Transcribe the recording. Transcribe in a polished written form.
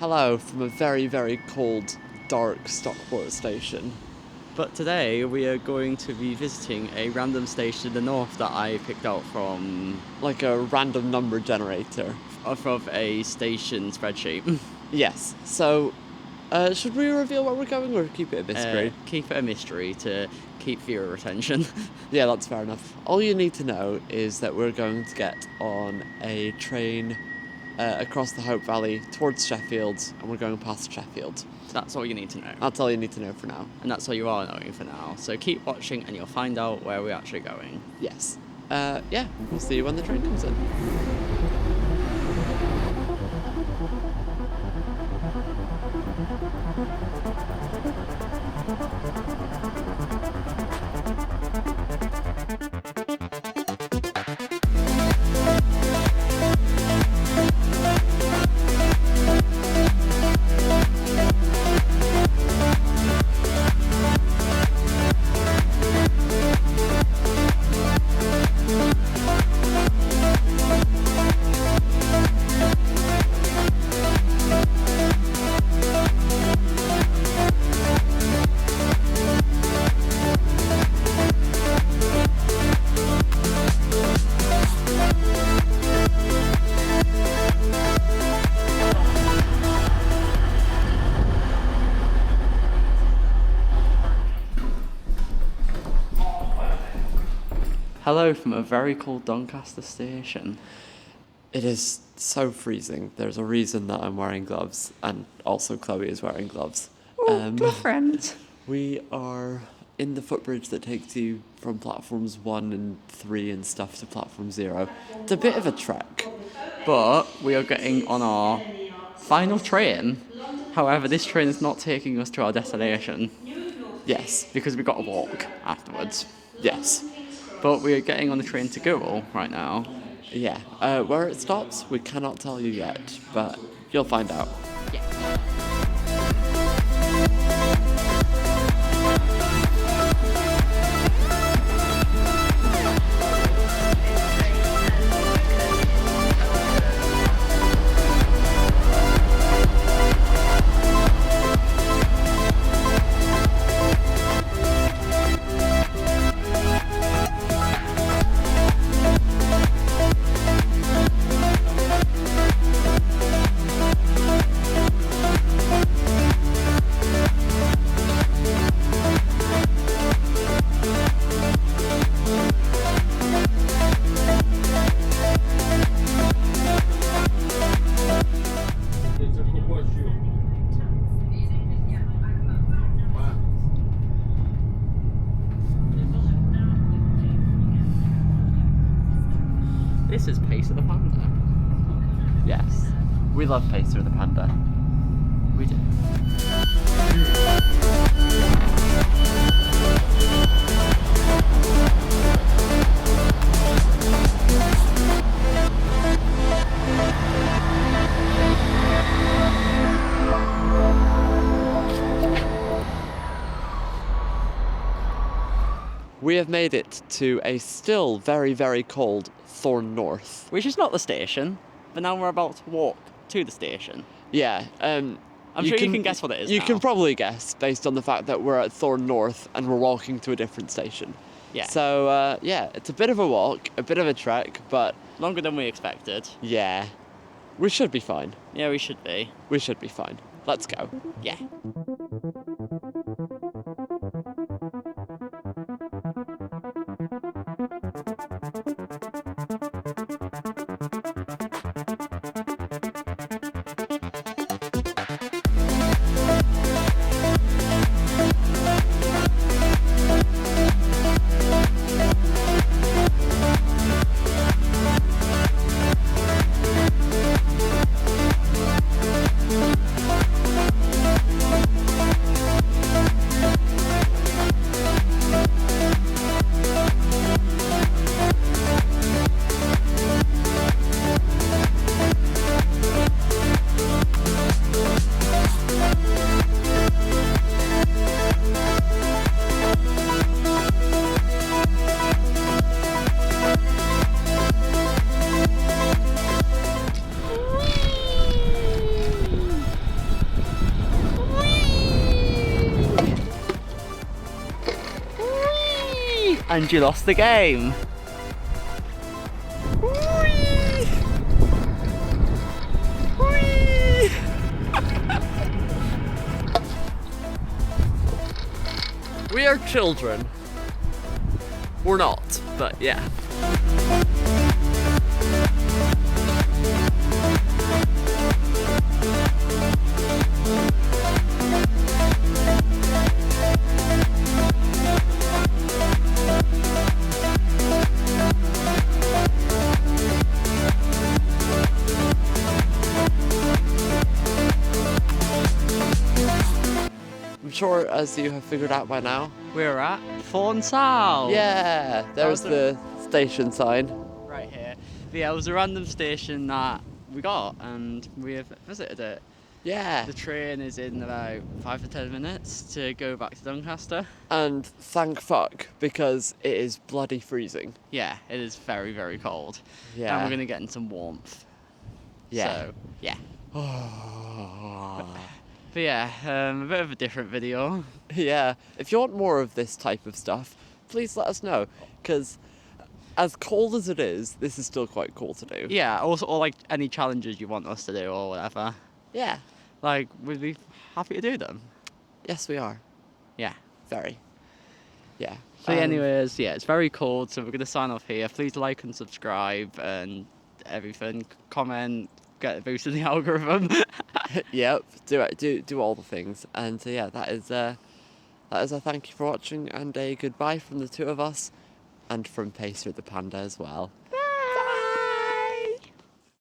Hello from a very, very cold, dark Stockport station. But today we are going to be visiting a random station in the north that I picked out from Like a random number generator. off of a station spreadsheet. Yes, so should we reveal where we're going or keep it a mystery? Keep it a mystery to keep viewer attention. Yeah, that's fair enough. All you need to know is that we're going to get on a train across the Hope Valley towards Sheffield, and we're going past Sheffield. That's all you need to know. That's all you need to know for now. And that's all you are knowing for now. So keep watching and you'll find out where we're actually going. Yes. Yeah, we'll see you when the train comes in. Hello from a very cold Doncaster station. It is so freezing. There's a reason that I'm wearing gloves, and also Chloe is wearing gloves. Friend. We are in the footbridge that takes you from platforms 1 and 3 and stuff to platform 0. It's a bit of a trek. But we are getting on our final train. However, this train is not taking us to our destination Yes, because we've got to walk afterwards. yes. But we are getting on the train to Goole right now. Yeah, where it stops, we cannot tell you yet, but you'll find out. This is Pacer the Panda. Yes, we love Pacer the Panda. We do. We have made it to a still very, very cold Thorn North. Which is not the station, but now we're about to walk to the station. Yeah, I'm sure you can guess what it is You now. can probably guess based on the fact that we're at Thorn North and we're walking to a different station. Yeah. So, yeah, it's a bit of a walk, a bit of a trek, but Longer than we expected. yeah, we should be fine. Yeah, we should be. We should be fine. Let's go. Yeah. And you lost the game. Whee! Whee! We are children. We're not, but yeah. I'm sure, as you have figured out by now, We're at Fonsal. yeah, there's the station sign. Right here. But yeah, it was a random station that we got and we have visited it. Yeah, The train is in about 5 to 10 minutes to go back to Doncaster. and thank fuck, because it is bloody freezing. Yeah, it is very, very cold. Yeah. And we're going to get in some warmth. Yeah. So, yeah. But yeah, a bit of a different video. Yeah, if you want more of this type of stuff, please let us know, because as cold as it is, this is still quite cool to do. Yeah, also, or like any challenges you want us to do or whatever. Yeah. Like, we'd be happy to do them. Yes, we are. Yeah. Very. Yeah. So anyways, yeah, it's very cold, so we're going to sign off here. Please like and subscribe and everything. Comment, get a boost in the algorithm. Yep. Do it. Do all the things. And yeah, that is a thank you for watching and a goodbye from the two of us, and from Pacer the Panda as well.